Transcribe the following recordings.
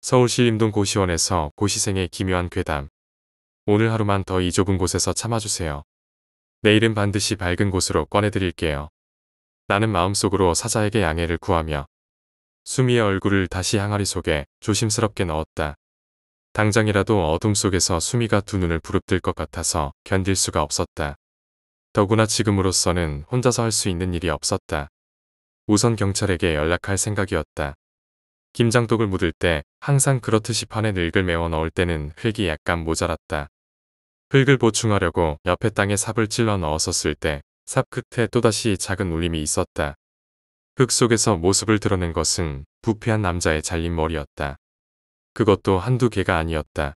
서울시 임동 고시원에서 고시생의 기묘한 괴담. 오늘 하루만 더 이 좁은 곳에서 참아주세요. 내일은 반드시 밝은 곳으로 꺼내드릴게요. 나는 마음속으로 사자에게 양해를 구하며 수미의 얼굴을 다시 항아리 속에 조심스럽게 넣었다. 당장이라도 어둠 속에서 수미가 두 눈을 부릅뜰 것 같아서 견딜 수가 없었다. 더구나 지금으로서는 혼자서 할 수 있는 일이 없었다. 우선 경찰에게 연락할 생각이었다. 김장독을 묻을 때 항상 그렇듯이 판에 흙을 메워 넣을 때는 흙이 약간 모자랐다. 흙을 보충하려고 옆에 땅에 삽을 찔러 넣었었을 때 삽 끝에 또다시 작은 울림이 있었다. 흙 속에서 모습을 드러낸 것은 부패한 남자의 잘린 머리였다. 그것도 한두 개가 아니었다.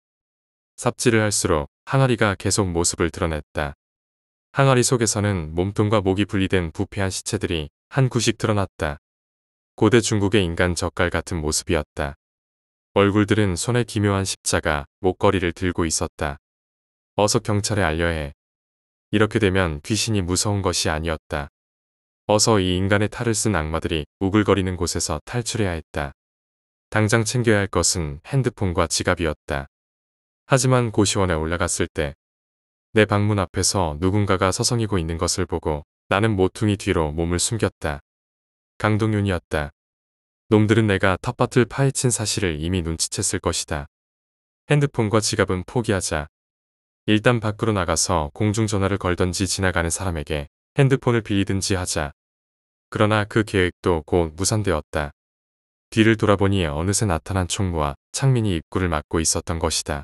삽질을 할수록 항아리가 계속 모습을 드러냈다. 항아리 속에서는 몸통과 목이 분리된 부패한 시체들이 한 구씩 드러났다. 고대 중국의 인간 젓갈 같은 모습이었다. 얼굴들은 손에 기묘한 십자가, 목걸이를 들고 있었다. 어서 경찰에 알려야 해. 이렇게 되면 귀신이 무서운 것이 아니었다. 어서 이 인간의 탈을 쓴 악마들이 우글거리는 곳에서 탈출해야 했다. 당장 챙겨야 할 것은 핸드폰과 지갑이었다. 하지만 고시원에 올라갔을 때 내 방문 앞에서 누군가가 서성이고 있는 것을 보고 나는 모퉁이 뒤로 몸을 숨겼다. 강동윤이었다. 놈들은 내가 텃밭을 파헤친 사실을 이미 눈치챘을 것이다. 핸드폰과 지갑은 포기하자. 일단 밖으로 나가서 공중전화를 걸던지 지나가는 사람에게 핸드폰을 빌리든지 하자. 그러나 그 계획도 곧 무산되었다. 뒤를 돌아보니 어느새 나타난 총무와 창민이 입구를 막고 있었던 것이다.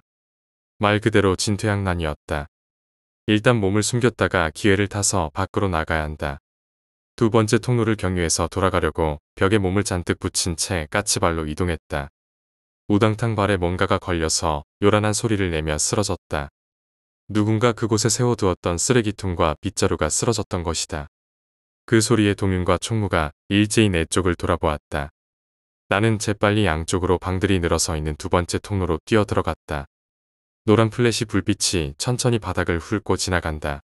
말 그대로 진퇴양난이었다. 일단 몸을 숨겼다가 기회를 타서 밖으로 나가야 한다. 두 번째 통로를 경유해서 돌아가려고 벽에 몸을 잔뜩 붙인 채 까치발로 이동했다. 우당탕 발에 뭔가가 걸려서 요란한 소리를 내며 쓰러졌다. 누군가 그곳에 세워두었던 쓰레기통과 빗자루가 쓰러졌던 것이다. 그 소리에 동윤과 총무가 일제히 내 쪽을 돌아보았다. 나는 재빨리 양쪽으로 방들이 늘어서 있는 두 번째 통로로 뛰어들어갔다. 노란 플래시 불빛이 천천히 바닥을 훑고 지나간다.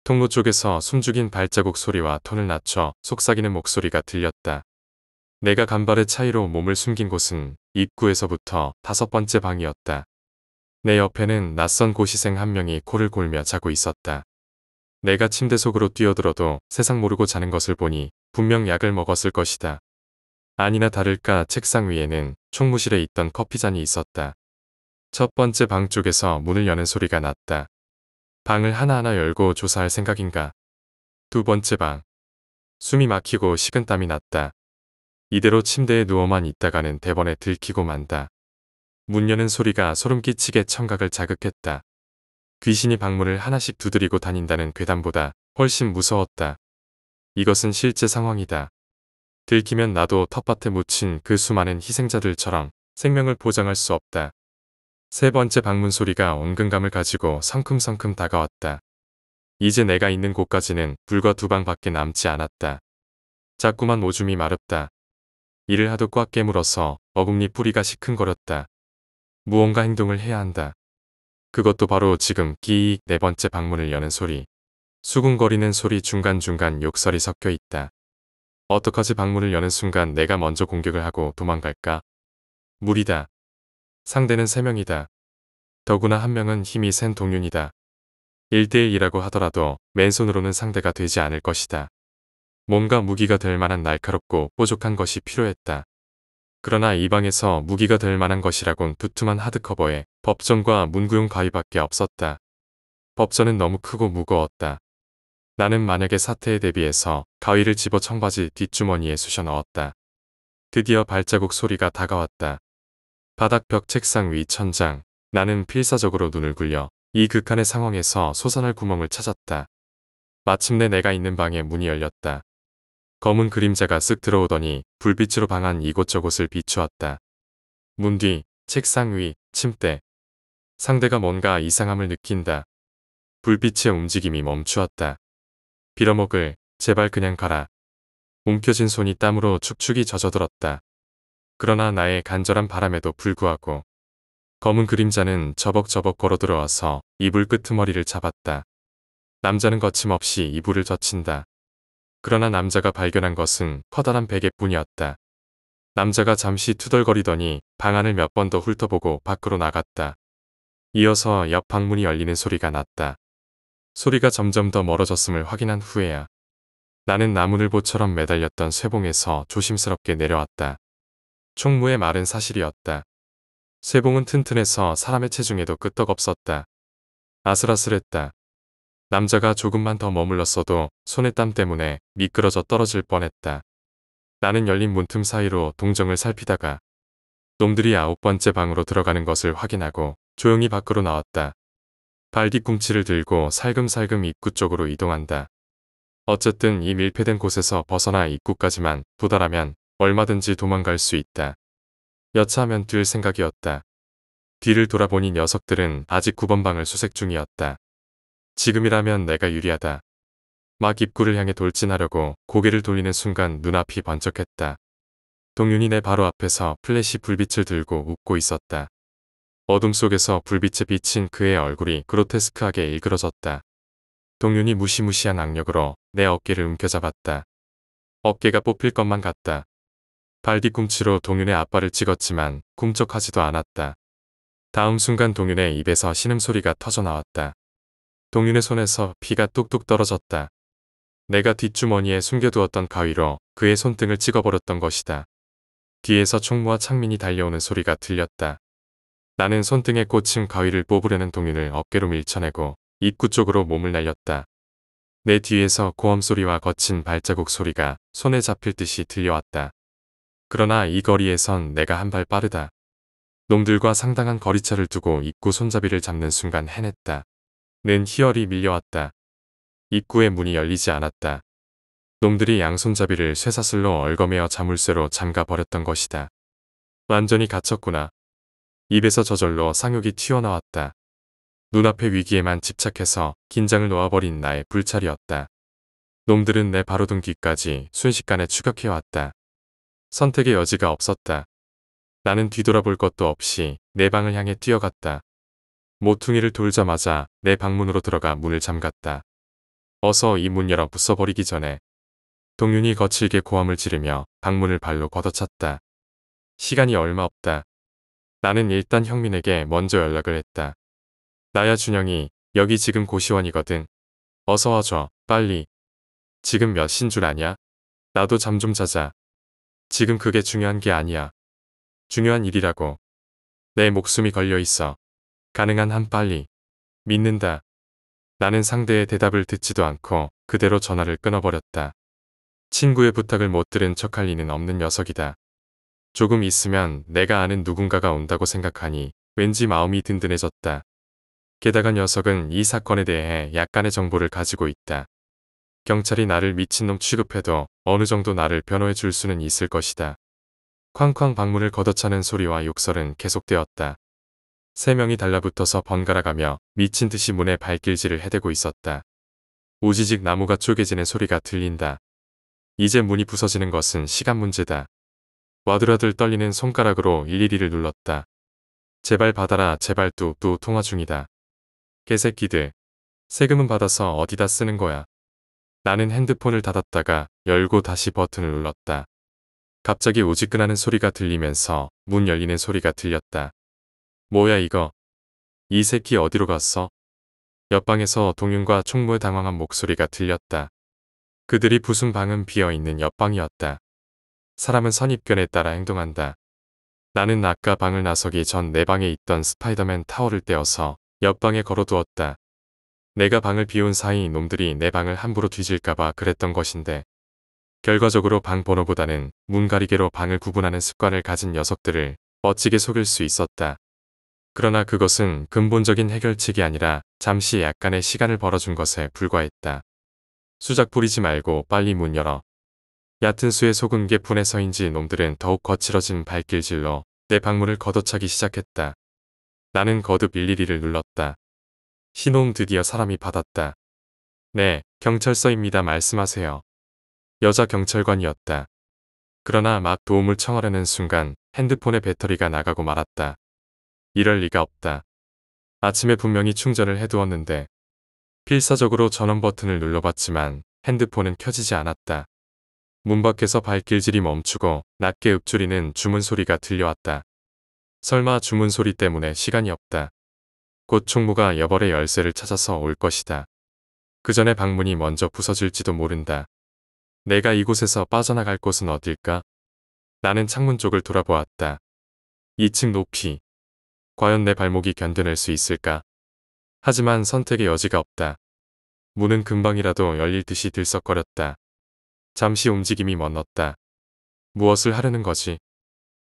통로 쪽에서 숨죽인 발자국 소리와 톤을 낮춰 속삭이는 목소리가 들렸다. 내가 간발의 차이로 몸을 숨긴 곳은 입구에서부터 다섯 번째 방이었다. 내 옆에는 낯선 고시생 한 명이 코를 골며 자고 있었다. 내가 침대 속으로 뛰어들어도 세상 모르고 자는 것을 보니 분명 약을 먹었을 것이다. 아니나 다를까 책상 위에는 총무실에 있던 커피잔이 있었다. 첫 번째 방 쪽에서 문을 여는 소리가 났다. 방을 하나하나 열고 조사할 생각인가. 두 번째 방. 숨이 막히고 식은땀이 났다. 이대로 침대에 누워만 있다가는 대번에 들키고 만다. 문 여는 소리가 소름 끼치게 청각을 자극했다. 귀신이 방문을 하나씩 두드리고 다닌다는 괴담보다 훨씬 무서웠다. 이것은 실제 상황이다. 들키면 나도 텃밭에 묻힌 그 수많은 희생자들처럼 생명을 보장할 수 없다. 세 번째 방문 소리가 온근감을 가지고 성큼성큼 다가왔다. 이제 내가 있는 곳까지는 불과 두 방밖에 남지 않았다. 자꾸만 오줌이 마렵다. 이를 하도 꽉 깨물어서 어금니 뿌리가 시큰거렸다. 무언가 행동을 해야 한다. 그것도 바로 지금 끼익 네 번째 방문을 여는 소리. 수군거리는 소리 중간중간 욕설이 섞여 있다. 어떡하지 방문을 여는 순간 내가 먼저 공격을 하고 도망갈까? 무리다. 상대는 3명이다. 더구나 한 명은 힘이 센 동윤이다. 1대1이라고 하더라도 맨손으로는 상대가 되지 않을 것이다. 뭔가 무기가 될 만한 날카롭고 뾰족한 것이 필요했다. 그러나 이 방에서 무기가 될 만한 것이라곤 두툼한 하드커버에 법전과 문구용 가위밖에 없었다. 법전은 너무 크고 무거웠다. 나는 만약에 사태에 대비해서 가위를 집어 청바지 뒷주머니에 쑤셔 넣었다. 드디어 발자국 소리가 다가왔다. 바닥 벽 책상 위 천장. 나는 필사적으로 눈을 굴려 이 극한의 상황에서 솟아날 구멍을 찾았다. 마침내 내가 있는 방의 문이 열렸다. 검은 그림자가 쓱 들어오더니 불빛으로 방 안 이곳저곳을 비추었다. 문 뒤, 책상 위, 침대. 상대가 뭔가 이상함을 느낀다. 불빛의 움직임이 멈추었다. 빌어먹을, 제발 그냥 가라. 움켜진 손이 땀으로 축축이 젖어들었다. 그러나 나의 간절한 바람에도 불구하고 검은 그림자는 저벅저벅 걸어 들어와서 이불 끄트머리를 잡았다. 남자는 거침없이 이불을 젖힌다. 그러나 남자가 발견한 것은 커다란 베개뿐이었다. 남자가 잠시 투덜거리더니 방 안을 몇 번 더 훑어보고 밖으로 나갔다. 이어서 옆 방문이 열리는 소리가 났다. 소리가 점점 더 멀어졌음을 확인한 후에야 나는 나무늘보처럼 매달렸던 쇠봉에서 조심스럽게 내려왔다. 총무의 말은 사실이었다. 쇠봉은 튼튼해서 사람의 체중에도 끄떡없었다. 아슬아슬했다. 남자가 조금만 더 머물렀어도 손의 땀 때문에 미끄러져 떨어질 뻔했다. 나는 열린 문틈 사이로 동정을 살피다가 놈들이 9번째 방으로 들어가는 것을 확인하고 조용히 밖으로 나왔다. 발 뒤꿈치를 들고 살금살금 입구 쪽으로 이동한다. 어쨌든 이 밀폐된 곳에서 벗어나 입구까지만 도달하면 얼마든지 도망갈 수 있다. 여차하면 뛸 생각이었다. 뒤를 돌아보니 녀석들은 아직 9번 방을 수색 중이었다. 지금이라면 내가 유리하다. 막 입구를 향해 돌진하려고 고개를 돌리는 순간 눈앞이 번쩍했다. 동윤이 내 바로 앞에서 플래시 불빛을 들고 웃고 있었다. 어둠 속에서 불빛에 비친 그의 얼굴이 그로테스크하게 일그러졌다. 동윤이 무시무시한 악력으로 내 어깨를 움켜잡았다. 어깨가 뽑힐 것만 같다. 발 뒤꿈치로 동윤의 앞발을 찍었지만 꿈쩍하지도 않았다. 다음 순간 동윤의 입에서 신음소리가 터져나왔다. 동윤의 손에서 피가 뚝뚝 떨어졌다. 내가 뒷주머니에 숨겨두었던 가위로 그의 손등을 찍어버렸던 것이다. 뒤에서 총무와 창민이 달려오는 소리가 들렸다. 나는 손등에 꽂힌 가위를 뽑으려는 동윤을 어깨로 밀쳐내고 입구 쪽으로 몸을 날렸다. 내 뒤에서 고함 소리와 거친 발자국 소리가 손에 잡힐 듯이 들려왔다. 그러나 이 거리에선 내가 한 발 빠르다. 놈들과 상당한 거리차를 두고 입구 손잡이를 잡는 순간 해냈다. 는 희열이 밀려왔다. 입구의 문이 열리지 않았다. 놈들이 양손잡이를 쇠사슬로 얽어매어 자물쇠로 잠가버렸던 것이다. 완전히 갇혔구나. 입에서 저절로 상욕이 튀어나왔다. 눈앞의 위기에만 집착해서 긴장을 놓아버린 나의 불찰이었다. 놈들은 내 바로등 뒤까지 순식간에 추격해왔다. 선택의 여지가 없었다. 나는 뒤돌아볼 것도 없이 내 방을 향해 뛰어갔다. 모퉁이를 돌자마자 내 방문으로 들어가 문을 잠갔다. 어서 이 문 열어 부숴버리기 전에. 동윤이 거칠게 고함을 지르며 방문을 발로 걷어찼다. 시간이 얼마 없다. 나는 일단 형민에게 먼저 연락을 했다. 나야 준영이, 여기 지금 고시원이거든. 어서 와줘, 빨리. 지금 몇 시인 줄 아냐? 나도 잠 좀 자자. 지금 그게 중요한 게 아니야. 중요한 일이라고. 내 목숨이 걸려 있어. 가능한 한 빨리. 믿는다. 나는 상대의 대답을 듣지도 않고 그대로 전화를 끊어버렸다. 친구의 부탁을 못 들은 척할 리는 없는 녀석이다. 조금 있으면 내가 아는 누군가가 온다고 생각하니 왠지 마음이 든든해졌다. 게다가 녀석은 이 사건에 대해 약간의 정보를 가지고 있다. 경찰이 나를 미친놈 취급해도 어느 정도 나를 변호해 줄 수는 있을 것이다. 쾅쾅 방문을 걷어차는 소리와 욕설은 계속되었다. 3명이 달라붙어서 번갈아가며 미친 듯이 문에 발길질을 해대고 있었다. 우지직 나무가 쪼개지는 소리가 들린다. 이제 문이 부서지는 것은 시간 문제다. 와들와들 떨리는 손가락으로 112를 눌렀다. 제발 받아라, 제발 뚝뚝 통화 중이다. 개새끼들. 세금은 받아서 어디다 쓰는 거야. 나는 핸드폰을 닫았다가 열고 다시 버튼을 눌렀다. 갑자기 오지근하는 소리가 들리면서 문 열리는 소리가 들렸다. 뭐야 이거. 이 새끼 어디로 갔어? 옆방에서 동윤과 총무의 당황한 목소리가 들렸다. 그들이 부순 방은 비어있는 옆방이었다. 사람은 선입견에 따라 행동한다. 나는 아까 방을 나서기 전 내 방에 있던 스파이더맨 타월을 떼어서 옆방에 걸어두었다. 내가 방을 비운 사이 놈들이 내 방을 함부로 뒤질까봐 그랬던 것인데 결과적으로 방 번호보다는 문 가리개로 방을 구분하는 습관을 가진 녀석들을 멋지게 속일 수 있었다. 그러나 그것은 근본적인 해결책이 아니라 잠시 약간의 시간을 벌어준 것에 불과했다. 수작 부리지 말고 빨리 문 열어. 얕은 수에 속은 게 분해서인지 놈들은 더욱 거칠어진 발길질로 내 방문을 걷어차기 시작했다. 나는 거듭 112를 눌렀다. 신호음 드디어 사람이 받았다. 네, 경찰서입니다. 말씀하세요. 여자 경찰관이었다. 그러나 막 도움을 청하려는 순간 핸드폰의 배터리가 나가고 말았다. 이럴 리가 없다. 아침에 분명히 충전을 해두었는데 필사적으로 전원 버튼을 눌러봤지만 핸드폰은 켜지지 않았다. 문 밖에서 발길질이 멈추고 낮게 읊조리는 주문 소리가 들려왔다. 설마 주문 소리 때문에 시간이 없다. 곧 총무가 여벌의 열쇠를 찾아서 올 것이다. 그 전에 방문이 먼저 부서질지도 모른다. 내가 이곳에서 빠져나갈 곳은 어딜까? 나는 창문 쪽을 돌아보았다. 2층 높이. 과연 내 발목이 견뎌낼 수 있을까? 하지만 선택의 여지가 없다. 문은 금방이라도 열릴 듯이 들썩거렸다. 잠시 움직임이 멎었다. 무엇을 하려는 거지?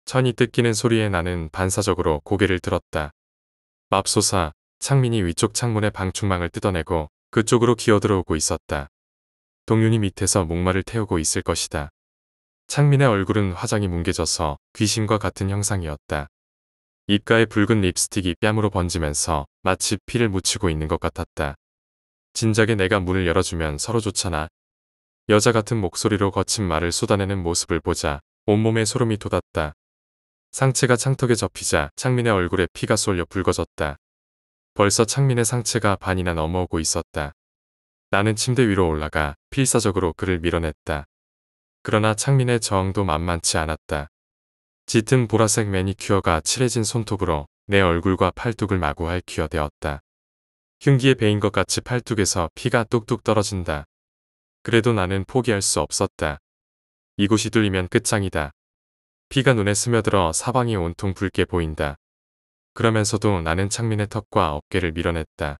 천이 뜯기는 소리에 나는 반사적으로 고개를 들었다. 맙소사, 창민이 위쪽 창문의 방충망을 뜯어내고 그쪽으로 기어들어오고 있었다. 동윤이 밑에서 목마를 태우고 있을 것이다. 창민의 얼굴은 화장이 뭉개져서 귀신과 같은 형상이었다. 입가에 붉은 립스틱이 뺨으로 번지면서 마치 피를 묻히고 있는 것 같았다. 진작에 내가 문을 열어주면 서로 좋잖아. 여자 같은 목소리로 거친 말을 쏟아내는 모습을 보자 온몸에 소름이 돋았다. 상체가 창턱에 접히자 창민의 얼굴에 피가 쏠려 붉어졌다. 벌써 창민의 상체가 반이나 넘어오고 있었다. 나는 침대 위로 올라가 필사적으로 그를 밀어냈다. 그러나 창민의 저항도 만만치 않았다. 짙은 보라색 매니큐어가 칠해진 손톱으로 내 얼굴과 팔뚝을 마구 핥히어대었다. 흉기에 베인 것 같이 팔뚝에서 피가 뚝뚝 떨어진다. 그래도 나는 포기할 수 없었다. 이곳이 뚫리면 끝장이다. 피가 눈에 스며들어 사방이 온통 붉게 보인다. 그러면서도 나는 창민의 턱과 어깨를 밀어냈다.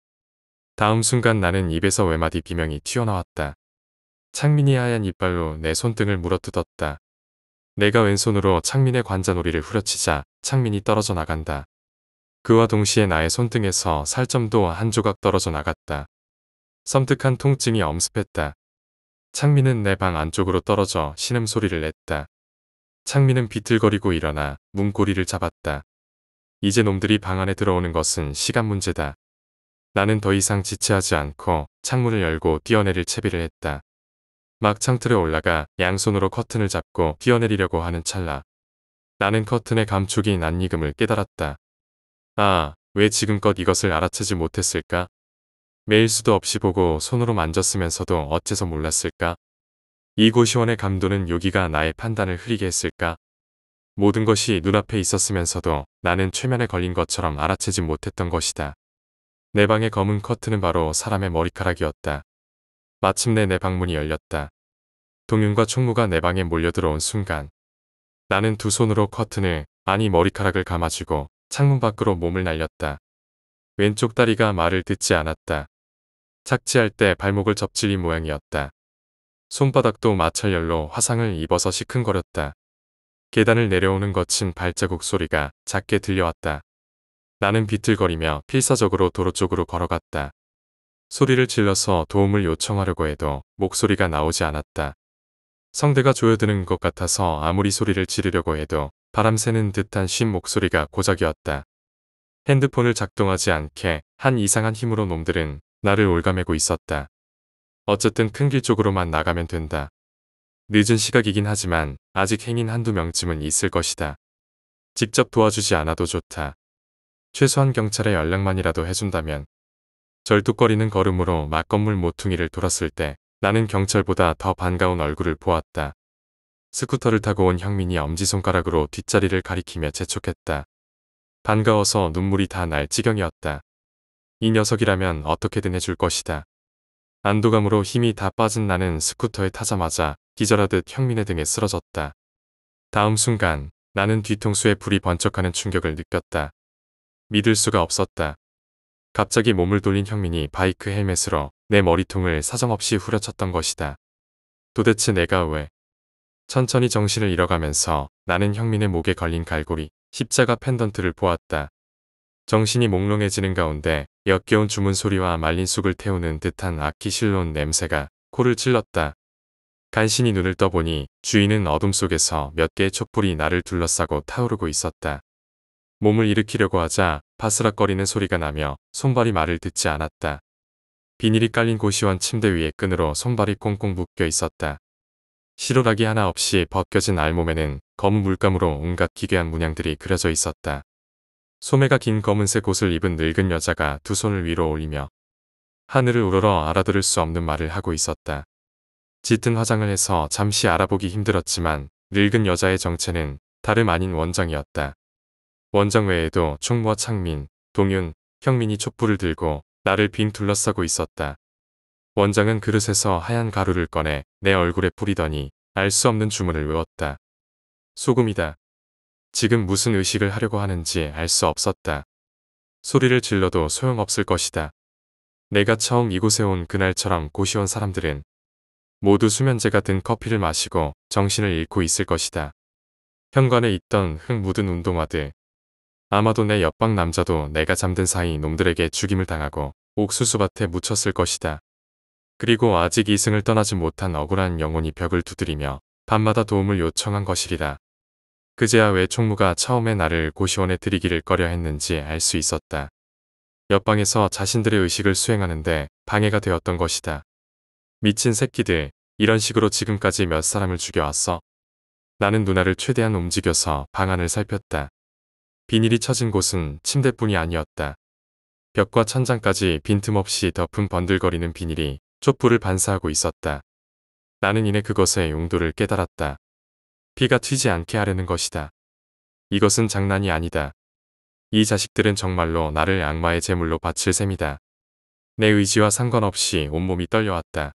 다음 순간 나는 입에서 외마디 비명이 튀어나왔다. 창민이 하얀 이빨로 내 손등을 물어뜯었다. 내가 왼손으로 창민의 관자놀이를 후려치자 창민이 떨어져 나간다. 그와 동시에 나의 손등에서 살점도 한 조각 떨어져 나갔다. 섬뜩한 통증이 엄습했다. 창민은 내 방 안쪽으로 떨어져 신음소리를 냈다. 창민은 비틀거리고 일어나 문고리를 잡았다. 이제 놈들이 방 안에 들어오는 것은 시간 문제다. 나는 더 이상 지체하지 않고 창문을 열고 뛰어내릴 채비를 했다. 막 창틀에 올라가 양손으로 커튼을 잡고 뛰어내리려고 하는 찰나. 나는 커튼의 감촉이 낯익음을 깨달았다. 아, 왜 지금껏 이것을 알아채지 못했을까? 매일 수도 없이 보고 손으로 만졌으면서도 어째서 몰랐을까? 이 고시원의 감도는 여기가 나의 판단을 흐리게 했을까? 모든 것이 눈앞에 있었으면서도 나는 최면에 걸린 것처럼 알아채지 못했던 것이다. 내 방의 검은 커튼은 바로 사람의 머리카락이었다. 마침내 내 방문이 열렸다. 동윤과 총무가 내 방에 몰려들어온 순간 나는 두 손으로 커튼을, 아니 머리카락을 감아주고 창문 밖으로 몸을 날렸다. 왼쪽 다리가 말을 듣지 않았다. 착지할 때 발목을 접질린 모양이었다. 손바닥도 마찰열로 화상을 입어서 시큰거렸다. 계단을 내려오는 거친 발자국 소리가 작게 들려왔다. 나는 비틀거리며 필사적으로 도로 쪽으로 걸어갔다. 소리를 질러서 도움을 요청하려고 해도 목소리가 나오지 않았다. 성대가 조여드는 것 같아서 아무리 소리를 지르려고 해도 바람 새는 듯한 쉰 목소리가 고작이었다. 핸드폰을 작동하지 않게 한 이상한 힘으로 놈들은 나를 올가매고 있었다. 어쨌든 큰 길 쪽으로만 나가면 된다. 늦은 시각이긴 하지만 아직 행인 한두 명쯤은 있을 것이다. 직접 도와주지 않아도 좋다. 최소한 경찰에 연락만이라도 해준다면. 절뚝거리는 걸음으로 막 건물 모퉁이를 돌았을 때 나는 경찰보다 더 반가운 얼굴을 보았다. 스쿠터를 타고 온 형민이 엄지손가락으로 뒷자리를 가리키며 재촉했다. 반가워서 눈물이 다 날 지경이었다. 이 녀석이라면 어떻게든 해줄 것이다. 안도감으로 힘이 다 빠진 나는 스쿠터에 타자마자 기절하듯 형민의 등에 쓰러졌다. 다음 순간 나는 뒤통수에 불이 번쩍하는 충격을 느꼈다. 믿을 수가 없었다. 갑자기 몸을 돌린 형민이 바이크 헬멧으로 내 머리통을 사정없이 후려쳤던 것이다. 도대체 내가 왜? 천천히 정신을 잃어가면서 나는 형민의 목에 걸린 갈고리, 십자가 펜던트를 보았다. 정신이 몽롱해지는 가운데 역겨운 주문 소리와 말린 쑥을 태우는 듯한 아키실론 냄새가 코를 찔렀다. 간신히 눈을 떠보니 주인은 어둠 속에서 몇 개의 촛불이 나를 둘러싸고 타오르고 있었다. 몸을 일으키려고 하자 바스락거리는 소리가 나며 손발이 말을 듣지 않았다. 비닐이 깔린 고시원 침대 위에 끈으로 손발이 꽁꽁 묶여 있었다. 실오라기 하나 없이 벗겨진 알몸에는 검은 물감으로 온갖 기괴한 문양들이 그려져 있었다. 소매가 긴 검은색 옷을 입은 늙은 여자가 두 손을 위로 올리며 하늘을 우러러 알아들을 수 없는 말을 하고 있었다. 짙은 화장을 해서 잠시 알아보기 힘들었지만 늙은 여자의 정체는 다름 아닌 원장이었다. 원장 외에도 총무와 창민, 동윤, 형민이 촛불을 들고 나를 빙 둘러싸고 있었다. 원장은 그릇에서 하얀 가루를 꺼내 내 얼굴에 뿌리더니 알 수 없는 주문을 외웠다. 소금이다. 지금 무슨 의식을 하려고 하는지 알 수 없었다. 소리를 질러도 소용없을 것이다. 내가 처음 이곳에 온 그날처럼 고시원 사람들은 모두 수면제가 든 커피를 마시고 정신을 잃고 있을 것이다. 현관에 있던 흙 묻은 운동화들. 아마도 내 옆방 남자도 내가 잠든 사이 놈들에게 죽임을 당하고 옥수수밭에 묻혔을 것이다. 그리고 아직 이승을 떠나지 못한 억울한 영혼이 벽을 두드리며 밤마다 도움을 요청한 것이리라. 그제야 왜 총무가 처음에 나를 고시원에 들이기를 꺼려 했는지 알 수 있었다. 옆방에서 자신들의 의식을 수행하는데 방해가 되었던 것이다. 미친 새끼들, 이런 식으로 지금까지 몇 사람을 죽여왔어? 나는 누나를 최대한 움직여서 방안을 살폈다. 비닐이 쳐진 곳은 침대뿐이 아니었다. 벽과 천장까지 빈틈없이 덮은 번들거리는 비닐이 촛불을 반사하고 있었다. 나는 이내 그것의 용도를 깨달았다. 피가 튀지 않게 하려는 것이다. 이것은 장난이 아니다. 이 자식들은 정말로 나를 악마의 제물로 바칠 셈이다. 내 의지와 상관없이 온몸이 떨려왔다.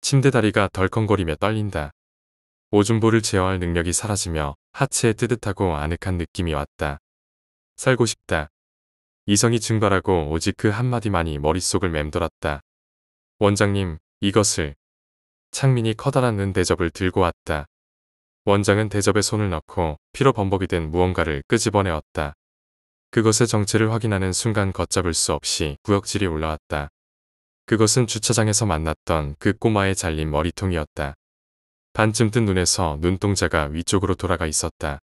침대 다리가 덜컹거리며 떨린다. 오줌볼을 제어할 능력이 사라지며 하체에 뜨뜻하고 아늑한 느낌이 왔다. 살고 싶다. 이성이 증발하고 오직 그 한마디만이 머릿속을 맴돌았다. 원장님, 이것을. 창민이 커다란 은 대접을 들고 왔다. 원장은 대접에 손을 넣고 피로 범벅이 된 무언가를 끄집어내었다. 그것의 정체를 확인하는 순간 걷잡을 수 없이 구역질이 올라왔다. 그것은 주차장에서 만났던 그 꼬마의 잘린 머리통이었다. 반쯤 뜬 눈에서 눈동자가 위쪽으로 돌아가 있었다.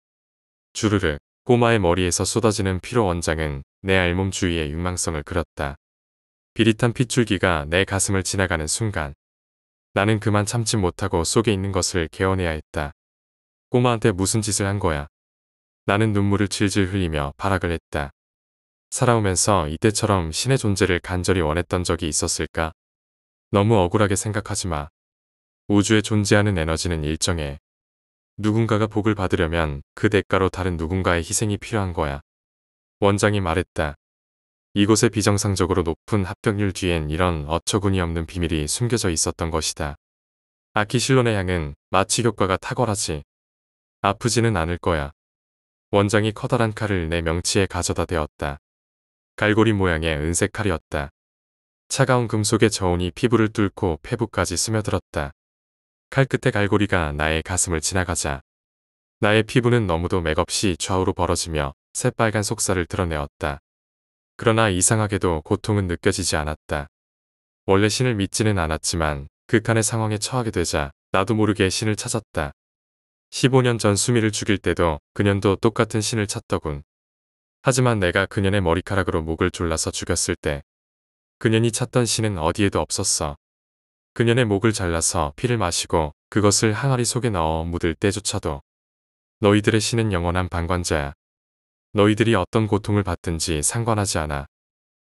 주르르 꼬마의 머리에서 쏟아지는 피로. 원장은 내 알몸 주위에 육망성을 그렸다. 비릿한 핏줄기가 내 가슴을 지나가는 순간 나는 그만 참지 못하고 속에 있는 것을 개어내야 했다. 꼬마한테 무슨 짓을 한 거야? 나는 눈물을 질질 흘리며 발악을 했다. 살아오면서 이때처럼 신의 존재를 간절히 원했던 적이 있었을까? 너무 억울하게 생각하지 마. 우주에 존재하는 에너지는 일정해. 누군가가 복을 받으려면 그 대가로 다른 누군가의 희생이 필요한 거야. 원장이 말했다. 이곳에 비정상적으로 높은 합격률 뒤엔 이런 어처구니 없는 비밀이 숨겨져 있었던 것이다. 아키실론의 향은 마취 효과가 탁월하지. 아프지는 않을 거야. 원장이 커다란 칼을 내 명치에 가져다 대었다. 갈고리 모양의 은색 칼이었다. 차가운 금속의 저온이 피부를 뚫고 폐부까지 스며들었다. 칼끝의 갈고리가 나의 가슴을 지나가자 나의 피부는 너무도 맥없이 좌우로 벌어지며 새빨간 속살을 드러내었다. 그러나 이상하게도 고통은 느껴지지 않았다. 원래 신을 믿지는 않았지만 극한의 상황에 처하게 되자 나도 모르게 신을 찾았다. 15년 전 수미를 죽일 때도 그년도 똑같은 신을 찾더군. 하지만 내가 그년의 머리카락으로 목을 졸라서 죽였을 때 그년이 찾던 신은 어디에도 없었어. 그년의 목을 잘라서 피를 마시고 그것을 항아리 속에 넣어 묻을 때조차도 너희들의 신은 영원한 방관자야. 너희들이 어떤 고통을 받든지 상관하지 않아.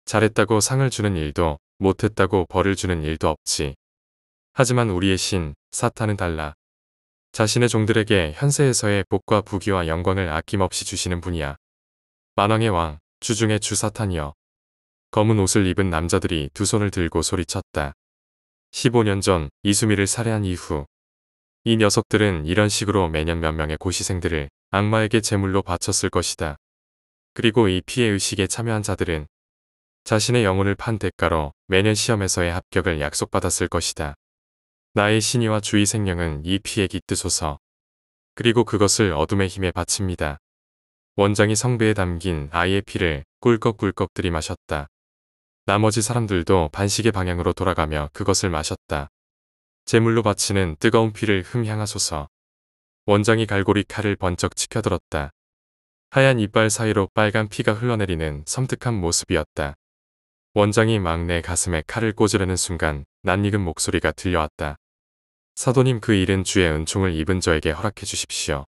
잘했다고 상을 주는 일도 못했다고 벌을 주는 일도 없지. 하지만 우리의 신, 사탄은 달라. 자신의 종들에게 현세에서의 복과 부귀와 영광을 아낌없이 주시는 분이야. 만왕의 왕, 주중의 주 사탄이여. 검은 옷을 입은 남자들이 두 손을 들고 소리쳤다. 15년 전 이수미를 살해한 이후 이 녀석들은 이런 식으로 매년 몇 명의 고시생들을 악마에게 제물로 바쳤을 것이다. 그리고 이 피해 의식에 참여한 자들은 자신의 영혼을 판 대가로 매년 시험에서의 합격을 약속받았을 것이다. 나의 신의와 주의 생명은 이 피에 깃드소서. 그리고 그것을 어둠의 힘에 바칩니다. 원장이 성배에 담긴 아이의 피를 꿀꺽꿀꺽 들이마셨다. 나머지 사람들도 반시계 방향으로 돌아가며 그것을 마셨다. 제물로 바치는 뜨거운 피를 흠향하소서. 원장이 갈고리 칼을 번쩍 치켜들었다. 하얀 이빨 사이로 빨간 피가 흘러내리는 섬뜩한 모습이었다. 원장이 막 내 가슴에 칼을 꽂으려는 순간 낯익은 목소리가 들려왔다. 사도님, 그 일은 주의 은총을 입은 저에게 허락해 주십시오.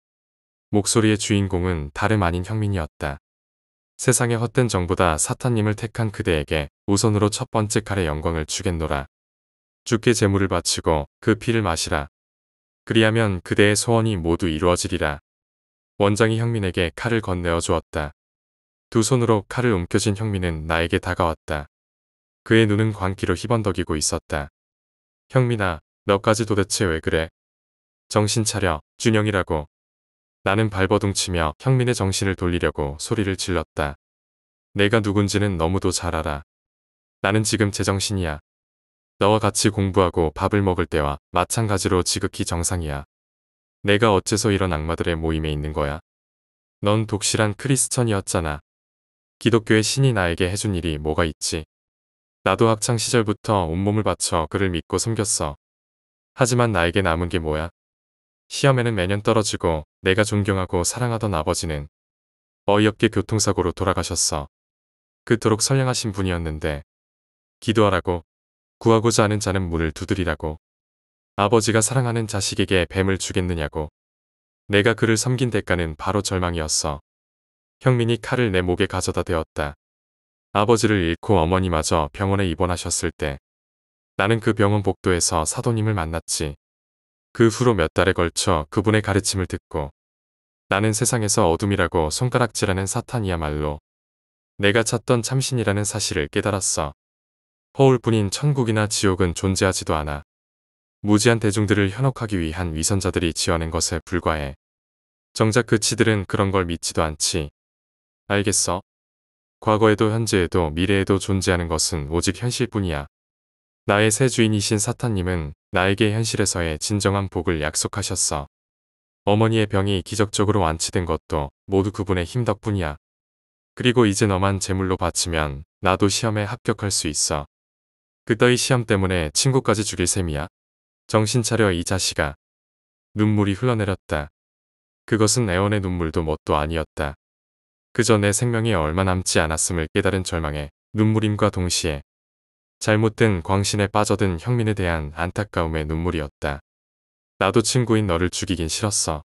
목소리의 주인공은 다름 아닌 형민이었다. 세상의 헛된 정보다 사탄님을 택한 그대에게 우선으로 첫 번째 칼의 영광을 주겠노라. 주께 제물을 바치고 그 피를 마시라. 그리하면 그대의 소원이 모두 이루어지리라. 원장이 형민에게 칼을 건네어 주었다. 두 손으로 칼을 움켜쥔 형민은 나에게 다가왔다. 그의 눈은 광기로 희번덕이고 있었다. 형민아, 너까지 도대체 왜 그래? 정신 차려, 준영이라고. 나는 발버둥치며 형민의 정신을 돌리려고 소리를 질렀다. 내가 누군지는 너무도 잘 알아. 나는 지금 제정신이야. 너와 같이 공부하고 밥을 먹을 때와 마찬가지로 지극히 정상이야. 내가 어째서 이런 악마들의 모임에 있는 거야? 넌 독실한 크리스천이었잖아. 기독교의 신이 나에게 해준 일이 뭐가 있지? 나도 학창 시절부터 온몸을 바쳐 그를 믿고 섬겼어. 하지만 나에게 남은 게 뭐야? 시험에는 매년 떨어지고 내가 존경하고 사랑하던 아버지는 어이없게 교통사고로 돌아가셨어. 그토록 선량하신 분이었는데 기도하라고, 구하고자 하는 자는 문을 두드리라고. 아버지가 사랑하는 자식에게 뱀을 주겠느냐고. 내가 그를 섬긴 대가는 바로 절망이었어. 형민이 칼을 내 목에 가져다 대었다. 아버지를 잃고 어머니마저 병원에 입원하셨을 때 나는 그 병원 복도에서 사도님을 만났지. 그 후로 몇 달에 걸쳐 그분의 가르침을 듣고 나는 세상에서 어둠이라고 손가락질하는 사탄이야말로 내가 찾던 참신이라는 사실을 깨달았어. 허울뿐인 천국이나 지옥은 존재하지도 않아. 무지한 대중들을 현혹하기 위한 위선자들이 지어낸 것에 불과해. 정작 그 치들은 그런 걸 믿지도 않지. 알겠어? 과거에도 현재에도 미래에도 존재하는 것은 오직 현실뿐이야. 나의 새 주인이신 사탄님은 나에게 현실에서의 진정한 복을 약속하셨어. 어머니의 병이 기적적으로 완치된 것도 모두 그분의 힘 덕분이야. 그리고 이제 너만 제물로 바치면 나도 시험에 합격할 수 있어. 그따위 시험 때문에 친구까지 죽일 셈이야. 정신 차려 이 자식아. 눈물이 흘러내렸다. 그것은 애원의 눈물도 뭣도 아니었다. 그저 내 생명이 얼마 남지 않았음을 깨달은 절망에 눈물임과 동시에 잘못된 광신에 빠져든 형민에 대한 안타까움의 눈물이었다. 나도 친구인 너를 죽이긴 싫었어.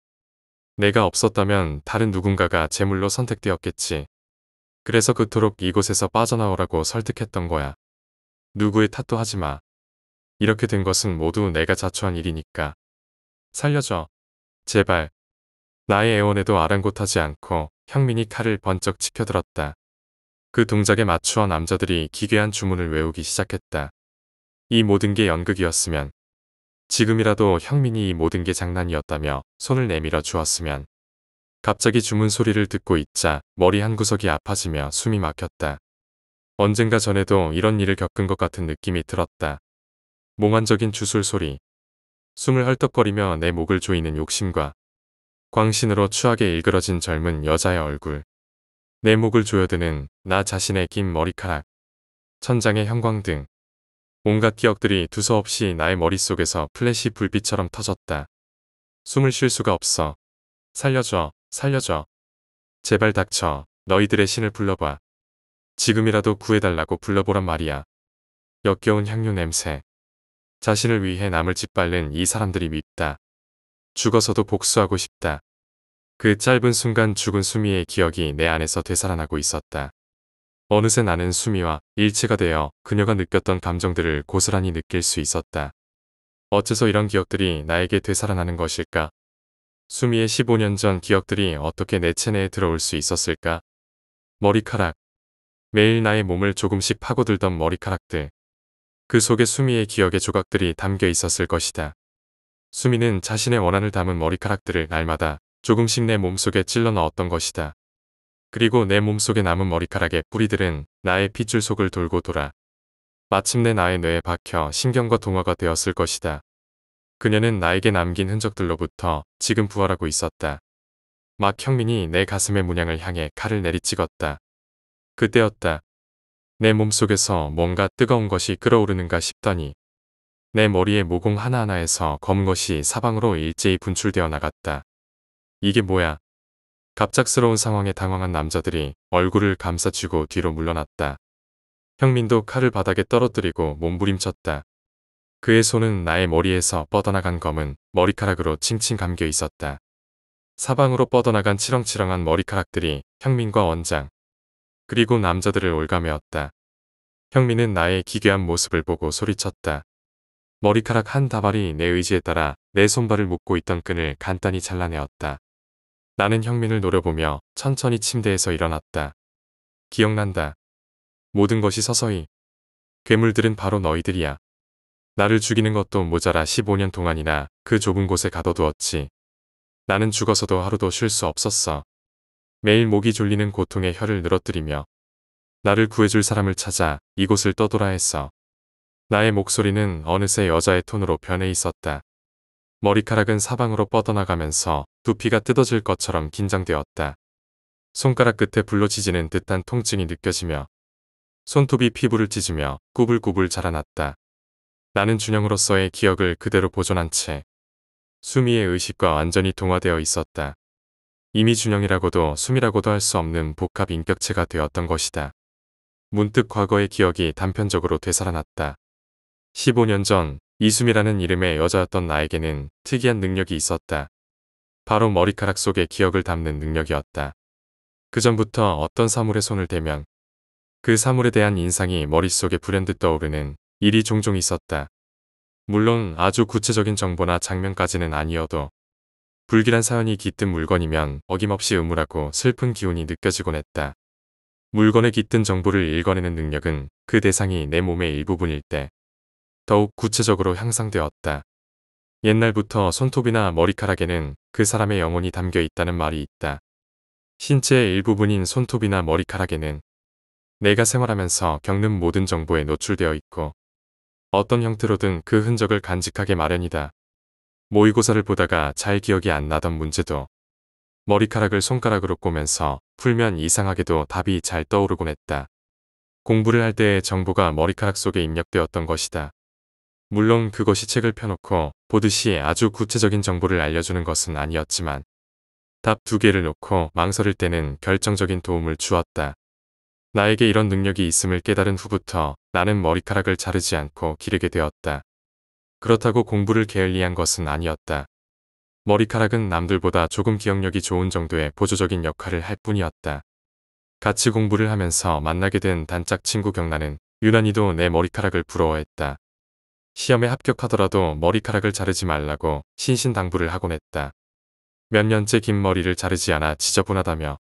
내가 없었다면 다른 누군가가 제물로 선택되었겠지. 그래서 그토록 이곳에서 빠져나오라고 설득했던 거야. 누구의 탓도 하지 마. 이렇게 된 것은 모두 내가 자초한 일이니까. 살려줘. 제발. 나의 애원에도 아랑곳하지 않고 형민이 칼을 번쩍 치켜들었다. 그 동작에 맞추어 남자들이 기괴한 주문을 외우기 시작했다. 이 모든 게 연극이었으면, 지금이라도 형민이 이 모든 게 장난이었다며 손을 내밀어 주었으면. 갑자기 주문 소리를 듣고 있자 머리 한구석이 아파지며 숨이 막혔다. 언젠가 전에도 이런 일을 겪은 것 같은 느낌이 들었다. 몽환적인 주술 소리, 숨을 헐떡거리며 내 목을 조이는 욕심과 광신으로 추하게 일그러진 젊은 여자의 얼굴, 내 목을 조여드는 나 자신의 긴 머리카락, 천장의 형광등, 온갖 기억들이 두서없이 나의 머릿속에서 플래시 불빛처럼 터졌다. 숨을 쉴 수가 없어. 살려줘, 살려줘. 제발 닥쳐. 너희들의 신을 불러봐. 지금이라도 구해달라고 불러보란 말이야. 역겨운 향료 냄새. 자신을 위해 남을 짓밟는 이 사람들이 밉다. 죽어서도 복수하고 싶다. 그 짧은 순간 죽은 수미의 기억이 내 안에서 되살아나고 있었다. 어느새 나는 수미와 일체가 되어 그녀가 느꼈던 감정들을 고스란히 느낄 수 있었다. 어째서 이런 기억들이 나에게 되살아나는 것일까? 수미의 15년 전 기억들이 어떻게 내 체내에 들어올 수 있었을까? 머리카락. 매일 나의 몸을 조금씩 파고들던 머리카락들. 그 속에 수미의 기억의 조각들이 담겨 있었을 것이다. 수미는 자신의 원한을 담은 머리카락들을 날마다 조금씩 내 몸속에 찔러 넣었던 것이다. 그리고 내 몸속에 남은 머리카락의 뿌리들은 나의 핏줄 속을 돌고 돌아 마침내 나의 뇌에 박혀 신경과 동화가 되었을 것이다. 그녀는 나에게 남긴 흔적들로부터 지금 부활하고 있었다. 막 형민이 내 가슴의 문양을 향해 칼을 내리찍었다. 그때였다. 내 몸속에서 뭔가 뜨거운 것이 끓어오르는가 싶더니 내 머리의 모공 하나하나에서 검은 것이 사방으로 일제히 분출되어 나갔다. 이게 뭐야? 갑작스러운 상황에 당황한 남자들이 얼굴을 감싸쥐고 뒤로 물러났다. 형민도 칼을 바닥에 떨어뜨리고 몸부림쳤다. 그의 손은 나의 머리에서 뻗어나간 검은 머리카락으로 칭칭 감겨 있었다. 사방으로 뻗어나간 치렁치렁한 머리카락들이 형민과 원장, 그리고 남자들을 올가매었다. 형민은 나의 기괴한 모습을 보고 소리쳤다. 머리카락 한 다발이 내 의지에 따라 내 손발을 묶고 있던 끈을 간단히 잘라내었다. 나는 형민을 노려보며 천천히 침대에서 일어났다. 기억난다. 모든 것이 서서히. 괴물들은 바로 너희들이야. 나를 죽이는 것도 모자라 15년 동안이나 그 좁은 곳에 가둬두었지. 나는 죽어서도 하루도 쉴 수 없었어. 매일 목이 졸리는 고통에 혀를 늘어뜨리며 나를 구해줄 사람을 찾아 이곳을 떠돌아 했어. 나의 목소리는 어느새 여자의 톤으로 변해 있었다. 머리카락은 사방으로 뻗어나가면서 두피가 뜯어질 것처럼 긴장되었다. 손가락 끝에 불로지지는 듯한 통증이 느껴지며 손톱이 피부를 찢으며 꾸불꾸불 자라났다. 나는 준영으로서의 기억을 그대로 보존한 채 수미의 의식과 완전히 동화되어 있었다. 이미 준영이라고도 수미라고도 할 수 없는 복합 인격체가 되었던 것이다. 문득 과거의 기억이 단편적으로 되살아났다. 15년 전 이수미라는 이름의 여자였던 나에게는 특이한 능력이 있었다. 바로 머리카락 속에 기억을 담는 능력이었다. 그 전부터 어떤 사물에 손을 대면 그 사물에 대한 인상이 머릿속에 불현듯 떠오르는 일이 종종 있었다. 물론 아주 구체적인 정보나 장면까지는 아니어도 불길한 사연이 깃든 물건이면 어김없이 음울하고 슬픈 기운이 느껴지곤 했다. 물건에 깃든 정보를 읽어내는 능력은 그 대상이 내 몸의 일부분일 때 더욱 구체적으로 향상되었다. 옛날부터 손톱이나 머리카락에는 그 사람의 영혼이 담겨 있다는 말이 있다. 신체의 일부분인 손톱이나 머리카락에는 내가 생활하면서 겪는 모든 정보에 노출되어 있고 어떤 형태로든 그 흔적을 간직하게 마련이다. 모의고사를 보다가 잘 기억이 안 나던 문제도 머리카락을 손가락으로 꼬면서 풀면 이상하게도 답이 잘 떠오르곤 했다. 공부를 할 때의 정보가 머리카락 속에 입력되었던 것이다. 물론 그것이 책을 펴놓고 보듯이 아주 구체적인 정보를 알려주는 것은 아니었지만 답 2개를 놓고 망설일 때는 결정적인 도움을 주었다. 나에게 이런 능력이 있음을 깨달은 후부터 나는 머리카락을 자르지 않고 기르게 되었다. 그렇다고 공부를 게을리한 것은 아니었다. 머리카락은 남들보다 조금 기억력이 좋은 정도의 보조적인 역할을 할 뿐이었다. 같이 공부를 하면서 만나게 된 단짝 친구 경란은 유난히도 내 머리카락을 부러워했다. 시험에 합격하더라도 머리카락을 자르지 말라고 신신당부를 하곤 했다. 몇 년째 긴 머리를 자르지 않아 지저분하다며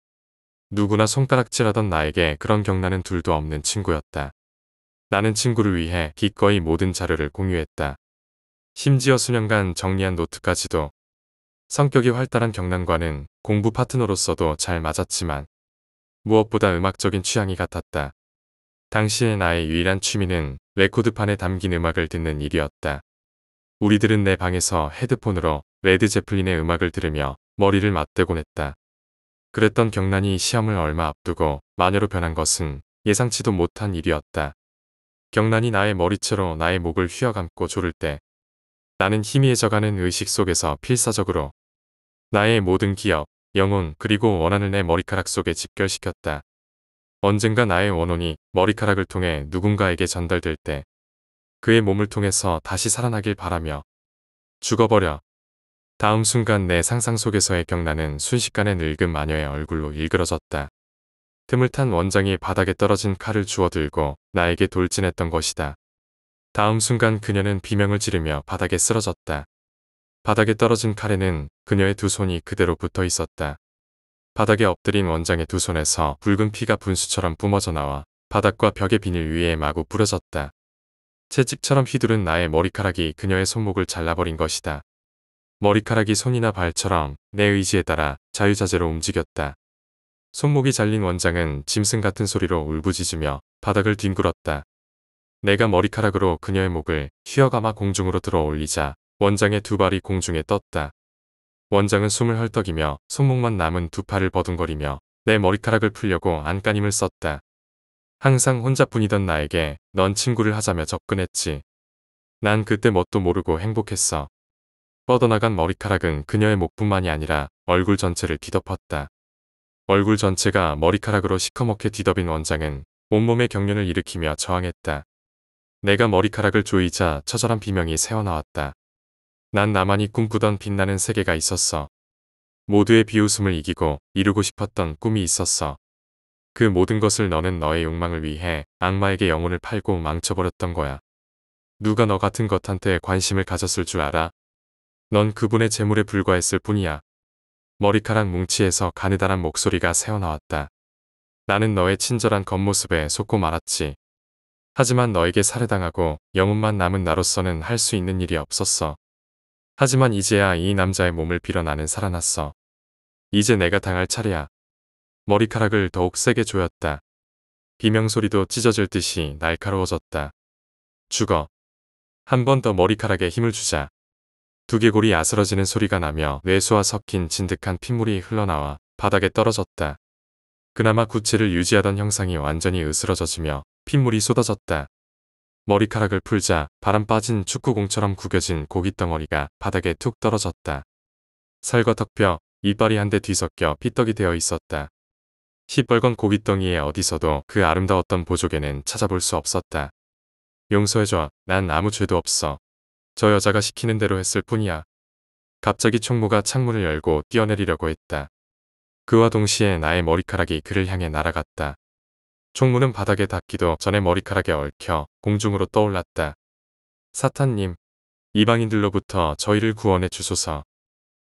누구나 손가락질하던 나에게 그런 경란은 둘도 없는 친구였다. 나는 친구를 위해 기꺼이 모든 자료를 공유했다. 심지어 수년간 정리한 노트까지도. 성격이 활달한 경란과는 공부 파트너로서도 잘 맞았지만 무엇보다 음악적인 취향이 같았다. 당시의 나의 유일한 취미는 레코드판에 담긴 음악을 듣는 일이었다. 우리들은 내 방에서 헤드폰으로 레드 제플린의 음악을 들으며 머리를 맞대곤 했다. 그랬던 경란이 시험을 얼마 앞두고 마녀로 변한 것은 예상치도 못한 일이었다. 경란이 나의 머리채로 나의 목을 휘어감고 조를 때 나는 희미해져가는 의식 속에서 필사적으로 나의 모든 기억, 영혼 그리고 원한을 내 머리카락 속에 집결시켰다. 언젠가 나의 원혼이 머리카락을 통해 누군가에게 전달될 때 그의 몸을 통해서 다시 살아나길 바라며 죽어버려. 다음 순간 내 상상 속에서의 경란은 순식간에 늙은 마녀의 얼굴로 일그러졌다. 틈을 탄 원장이 바닥에 떨어진 칼을 주워들고 나에게 돌진했던 것이다. 다음 순간 그녀는 비명을 지르며 바닥에 쓰러졌다. 바닥에 떨어진 칼에는 그녀의 두 손이 그대로 붙어 있었다. 바닥에 엎드린 원장의 두 손에서 붉은 피가 분수처럼 뿜어져 나와 바닥과 벽의 비닐 위에 마구 뿌려졌다. 채찍처럼 휘두른 나의 머리카락이 그녀의 손목을 잘라버린 것이다. 머리카락이 손이나 발처럼 내 의지에 따라 자유자재로 움직였다. 손목이 잘린 원장은 짐승 같은 소리로 울부짖으며 바닥을 뒹굴었다. 내가 머리카락으로 그녀의 목을 휘어감아 공중으로 들어 올리자 원장의 두 발이 공중에 떴다. 원장은 숨을 헐떡이며 손목만 남은 두 팔을 버둥거리며 내 머리카락을 풀려고 안간힘을 썼다. 항상 혼자뿐이던 나에게 넌 친구를 하자며 접근했지. 난 그때 뭣도 모르고 행복했어. 뻗어나간 머리카락은 그녀의 목뿐만이 아니라 얼굴 전체를 뒤덮었다. 얼굴 전체가 머리카락으로 시커멓게 뒤덮인 원장은 온몸에 경련을 일으키며 저항했다. 내가 머리카락을 조이자 처절한 비명이 새어나왔다. 난 나만이 꿈꾸던 빛나는 세계가 있었어. 모두의 비웃음을 이기고 이루고 싶었던 꿈이 있었어. 그 모든 것을 너는 너의 욕망을 위해 악마에게 영혼을 팔고 망쳐버렸던 거야. 누가 너 같은 것한테 관심을 가졌을 줄 알아? 넌 그분의 재물에 불과했을 뿐이야. 머리카락 뭉치에서 가느다란 목소리가 새어나왔다. 나는 너의 친절한 겉모습에 속고 말았지. 하지만 너에게 살해당하고 영혼만 남은 나로서는 할 수 있는 일이 없었어. 하지만 이제야 이 남자의 몸을 빌어 나는 살아났어. 이제 내가 당할 차례야. 머리카락을 더욱 세게 조였다. 비명소리도 찢어질 듯이 날카로워졌다. 죽어. 한 번 더 머리카락에 힘을 주자. 두개골이 아스러지는 소리가 나며 뇌수와 섞인 진득한 핏물이 흘러나와 바닥에 떨어졌다. 그나마 구체를 유지하던 형상이 완전히 으스러져지며 핏물이 쏟아졌다. 머리카락을 풀자 바람 빠진 축구공처럼 구겨진 고깃덩어리가 바닥에 툭 떨어졌다. 살과 턱뼈, 이빨이 한데 뒤섞여 피떡이 되어 있었다. 시뻘건 고깃덩이에 어디서도 그 아름다웠던 보조개는 찾아볼 수 없었다. 용서해줘. 난 아무 죄도 없어. 저 여자가 시키는 대로 했을 뿐이야. 갑자기 총무가 창문을 열고 뛰어내리려고 했다. 그와 동시에 나의 머리카락이 그를 향해 날아갔다. 총무는 바닥에 닿기도 전에 머리카락에 얽혀 공중으로 떠올랐다. 사탄님, 이방인들로부터 저희를 구원해 주소서.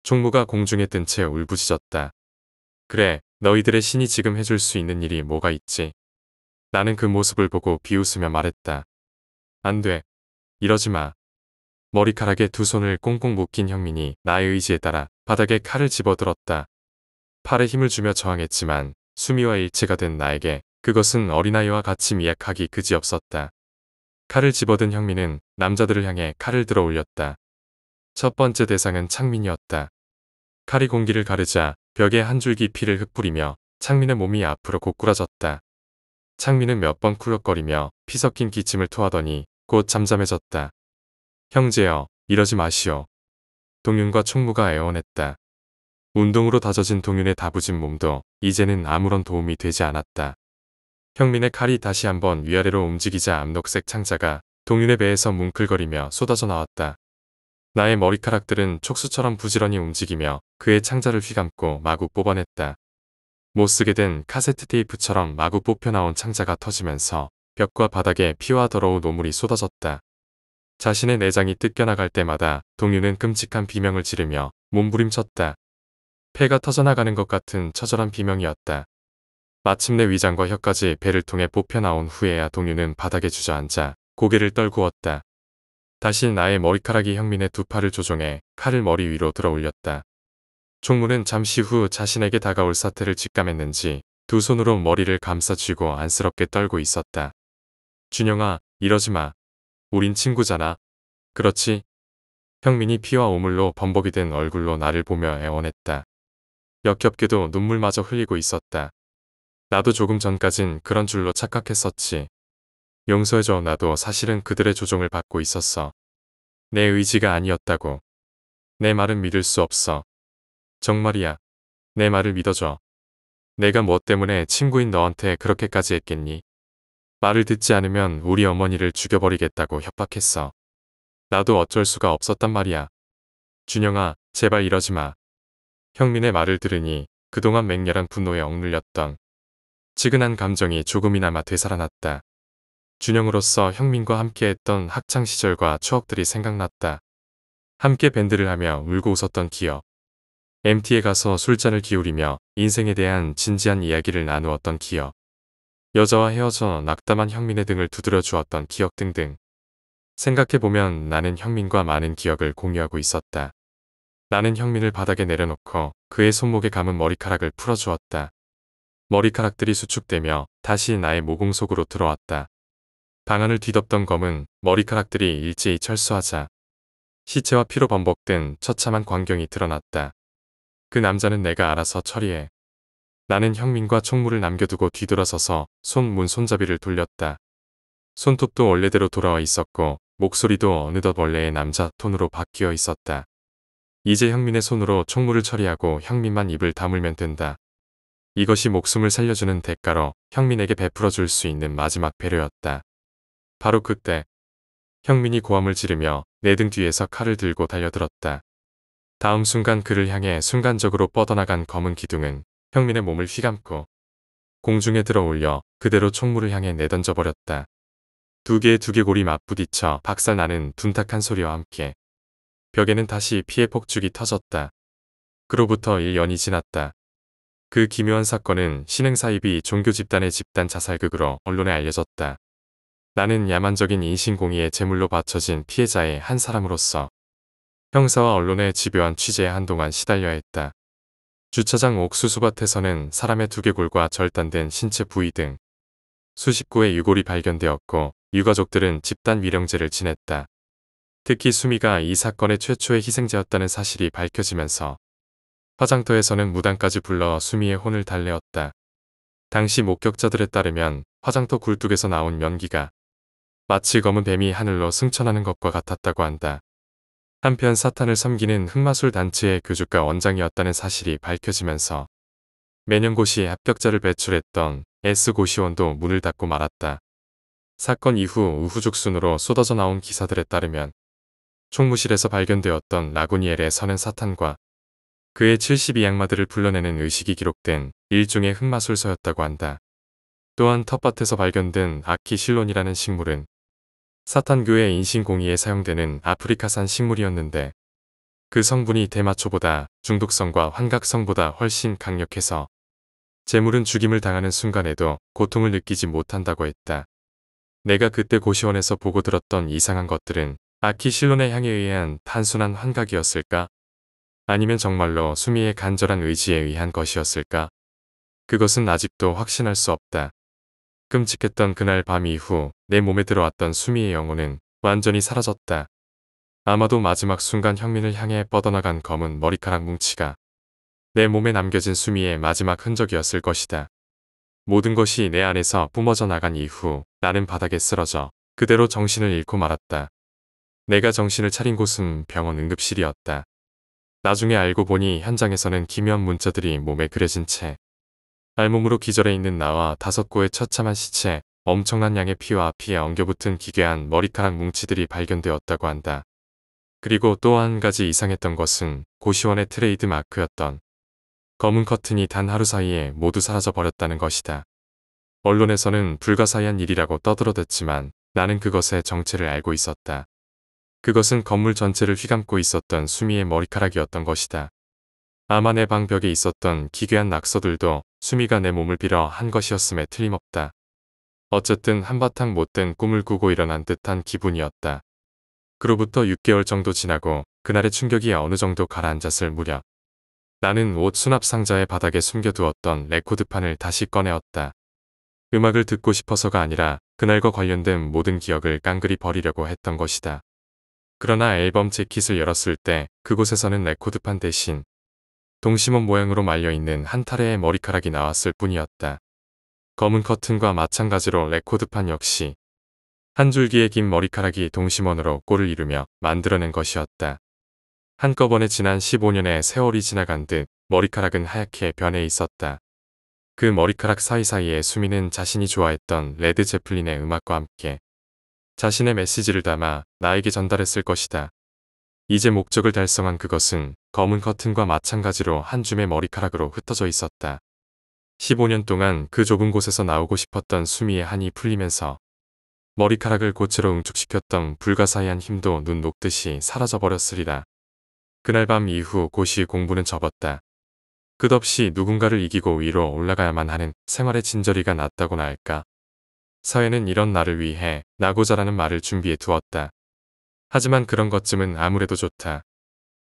총무가 공중에 뜬 채 울부짖었다. 그래, 너희들의 신이 지금 해줄 수 있는 일이 뭐가 있지? 나는 그 모습을 보고 비웃으며 말했다. 안 돼. 이러지 마. 머리카락에 두 손을 꽁꽁 묶인 형민이 나의 의지에 따라 바닥에 칼을 집어들었다. 팔에 힘을 주며 저항했지만 수미와 일체가 된 나에게 그것은 어린아이와 같이 미약하기 그지없었다. 칼을 집어든 형민은 남자들을 향해 칼을 들어 올렸다. 첫 번째 대상은 창민이었다. 칼이 공기를 가르자 벽에 한 줄기 피를 흩뿌리며 창민의 몸이 앞으로 고꾸라졌다. 창민은 몇 번 쿨럭거리며 피 섞인 기침을 토하더니 곧 잠잠해졌다. 형제여, 이러지 마시오. 동윤과 총무가 애원했다. 운동으로 다져진 동윤의 다부진 몸도 이제는 아무런 도움이 되지 않았다. 형민의 칼이 다시 한번 위아래로 움직이자 암록색 창자가 동윤의 배에서 뭉클거리며 쏟아져 나왔다. 나의 머리카락들은 촉수처럼 부지런히 움직이며 그의 창자를 휘감고 마구 뽑아냈다. 못쓰게 된 카세트 테이프처럼 마구 뽑혀나온 창자가 터지면서 벽과 바닥에 피와 더러운 노물이 쏟아졌다. 자신의 내장이 뜯겨나갈 때마다 동윤은 끔찍한 비명을 지르며 몸부림쳤다. 폐가 터져나가는 것 같은 처절한 비명이었다. 마침내 위장과 혀까지 배를 통해 뽑혀나온 후에야 동윤은 바닥에 주저앉아 고개를 떨구었다. 다시 나의 머리카락이 형민의 두 팔을 조종해 칼을 머리 위로 들어 올렸다. 총무는 잠시 후 자신에게 다가올 사태를 직감했는지 두 손으로 머리를 감싸 쥐고 안쓰럽게 떨고 있었다. 준영아, 이러지 마. 우린 친구잖아. 그렇지? 형민이 피와 오물로 범벅이 된 얼굴로 나를 보며 애원했다. 역겹게도 눈물마저 흘리고 있었다. 나도 조금 전까진 그런 줄로 착각했었지. 용서해줘. 나도 사실은 그들의 조종을 받고 있었어. 내 의지가 아니었다고. 내 말은 믿을 수 없어. 정말이야. 내 말을 믿어줘. 내가 뭐 때문에 친구인 너한테 그렇게까지 했겠니? 말을 듣지 않으면 우리 어머니를 죽여버리겠다고 협박했어. 나도 어쩔 수가 없었단 말이야. 준영아, 제발 이러지 마. 형민의 말을 들으니 그동안 맹렬한 분노에 억눌렸던 지근한 감정이 조금이나마 되살아났다. 준영으로서 형민과 함께했던 학창시절과 추억들이 생각났다. 함께 밴드를 하며 울고 웃었던 기억. MT에 가서 술잔을 기울이며 인생에 대한 진지한 이야기를 나누었던 기억. 여자와 헤어져 낙담한 형민의 등을 두드려 주었던 기억 등등. 생각해보면 나는 형민과 많은 기억을 공유하고 있었다. 나는 형민을 바닥에 내려놓고 그의 손목에 감은 머리카락을 풀어주었다. 머리카락들이 수축되며 다시 나의 모공 속으로 들어왔다. 방안을 뒤덮던 검은 머리카락들이 일제히 철수하자 시체와 피로 범벅된 처참한 광경이 드러났다. 그 남자는 내가 알아서 처리해. 나는 형민과 총무를 남겨두고 뒤돌아서서 문 손잡이를 돌렸다. 손톱도 원래대로 돌아와 있었고 목소리도 어느덧 원래의 남자 톤으로 바뀌어 있었다. 이제 형민의 손으로 총무를 처리하고 형민만 입을 다물면 된다. 이것이 목숨을 살려주는 대가로 형민에게 베풀어 줄 수 있는 마지막 배려였다. 바로 그때 형민이 고함을 지르며 내 등 뒤에서 칼을 들고 달려들었다. 다음 순간 그를 향해 순간적으로 뻗어나간 검은 기둥은 형민의 몸을 휘감고 공중에 들어 올려 그대로 총무를 향해 내던져버렸다. 두 개의 두개골이 맞부딪혀 박살나는 둔탁한 소리와 함께 벽에는 다시 피해 폭죽이 터졌다. 그로부터 1년이 지났다. 그 기묘한 사건은 신행사입이 종교 집단의 집단 자살극으로 언론에 알려졌다. 나는 야만적인 인신공의에 제물로 바쳐진 피해자의 한 사람으로서 형사와 언론의 집요한 취재에 한동안 시달려야 했다. 주차장 옥수수밭에서는 사람의 두개골과 절단된 신체 부위 등 수십 구의 유골이 발견되었고 유가족들은 집단 위령제를 지냈다. 특히 수미가 이 사건의 최초의 희생자였다는 사실이 밝혀지면서 화장터에서는 무당까지 불러 수미의 혼을 달래었다. 당시 목격자들에 따르면 화장터 굴뚝에서 나온 연기가 마치 검은 뱀이 하늘로 승천하는 것과 같았다고 한다. 한편 사탄을 섬기는 흑마술 단체의 교주가 원장이었다는 사실이 밝혀지면서 매년 고시에 합격자를 배출했던 S고시원도 문을 닫고 말았다. 사건 이후 우후죽순으로 쏟아져 나온 기사들에 따르면 총무실에서 발견되었던 라구니엘의 서는 사탄과 그의 72양마들을 불러내는 의식이 기록된 일종의 흑마술서였다고 한다. 또한 텃밭에서 발견된 아키실론이라는 식물은 사탄교의 인신공의에 사용되는 아프리카산 식물이었는데 그 성분이 대마초보다 중독성과 환각성보다 훨씬 강력해서 제물은 죽임을 당하는 순간에도 고통을 느끼지 못한다고 했다. 내가 그때 고시원에서 보고 들었던 이상한 것들은 아키실론의 향에 의한 단순한 환각이었을까? 아니면 정말로 수미의 간절한 의지에 의한 것이었을까? 그것은 아직도 확신할 수 없다. 끔찍했던 그날 밤 이후 내 몸에 들어왔던 수미의 영혼은 완전히 사라졌다. 아마도 마지막 순간 형민을 향해 뻗어나간 검은 머리카락 뭉치가 내 몸에 남겨진 수미의 마지막 흔적이었을 것이다. 모든 것이 내 안에서 뿜어져 나간 이후 나는 바닥에 쓰러져 그대로 정신을 잃고 말았다. 내가 정신을 차린 곳은 병원 응급실이었다. 나중에 알고 보니 현장에서는 기묘한 문자들이 몸에 그려진 채 알몸으로 기절해 있는 나와 5구의 처참한 시체, 엄청난 양의 피와 피에 엉겨붙은 기괴한 머리카락 뭉치들이 발견되었다고 한다. 그리고 또 한 가지 이상했던 것은 고시원의 트레이드 마크였던 검은 커튼이 단 하루 사이에 모두 사라져 버렸다는 것이다. 언론에서는 불가사의한 일이라고 떠들어댔지만 나는 그것의 정체를 알고 있었다. 그것은 건물 전체를 휘감고 있었던 수미의 머리카락이었던 것이다. 아마 내 방 벽에 있었던 기괴한 낙서들도 수미가 내 몸을 빌어 한 것이었음에 틀림없다. 어쨌든 한바탕 못된 꿈을 꾸고 일어난 듯한 기분이었다. 그로부터 6개월 정도 지나고 그날의 충격이 어느 정도 가라앉았을 무렵 나는 옷 수납 상자의 바닥에 숨겨두었던 레코드판을 다시 꺼내었다. 음악을 듣고 싶어서가 아니라 그날과 관련된 모든 기억을 깡그리 버리려고 했던 것이다. 그러나 앨범 재킷을 열었을 때 그곳에서는 레코드판 대신 동심원 모양으로 말려있는 한 타래의 머리카락이 나왔을 뿐이었다. 검은 커튼과 마찬가지로 레코드판 역시 한 줄기의 긴 머리카락이 동심원으로 꼴을 이루며 만들어낸 것이었다. 한꺼번에 지난 15년의 세월이 지나간 듯 머리카락은 하얗게 변해 있었다. 그 머리카락 사이사이에 수미는 자신이 좋아했던 레드 제플린의 음악과 함께 자신의 메시지를 담아 나에게 전달했을 것이다. 이제 목적을 달성한 그것은 검은 커튼과 마찬가지로 한 줌의 머리카락으로 흩어져 있었다. 15년 동안 그 좁은 곳에서 나오고 싶었던 수미의 한이 풀리면서 머리카락을 고체로 응축시켰던 불가사의한 힘도 눈 녹듯이 사라져버렸으리라. 그날 밤 이후 고시 공부는 접었다. 끝없이 누군가를 이기고 위로 올라가야만 하는 생활의 진저리가 낫다고나 할까. 사회는 이런 나를 위해 나고자라는 말을 준비해 두었다. 하지만 그런 것쯤은 아무래도 좋다.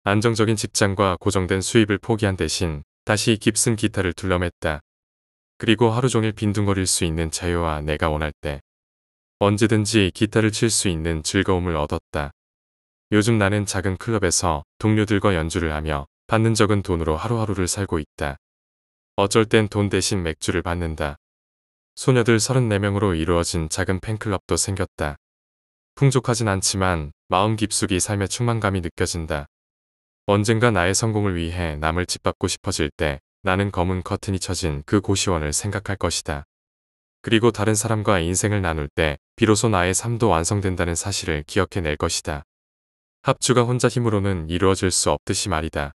안정적인 직장과 고정된 수입을 포기한 대신 다시 깁슨 기타를 둘러맸다. 그리고 하루 종일 빈둥거릴 수 있는 자유와 내가 원할 때 언제든지 기타를 칠 수 있는 즐거움을 얻었다. 요즘 나는 작은 클럽에서 동료들과 연주를 하며 받는 적은 돈으로 하루하루를 살고 있다. 어쩔 땐 돈 대신 맥주를 받는다. 소녀들 34명으로 이루어진 작은 팬클럽도 생겼다. 풍족하진 않지만 마음 깊숙이 삶의 충만감이 느껴진다. 언젠가 나의 성공을 위해 남을 짓밟고 싶어질 때 나는 검은 커튼이 쳐진 그 고시원을 생각할 것이다. 그리고 다른 사람과 인생을 나눌 때 비로소 나의 삶도 완성된다는 사실을 기억해낼 것이다. 합주가 혼자 힘으로는 이루어질 수 없듯이 말이다.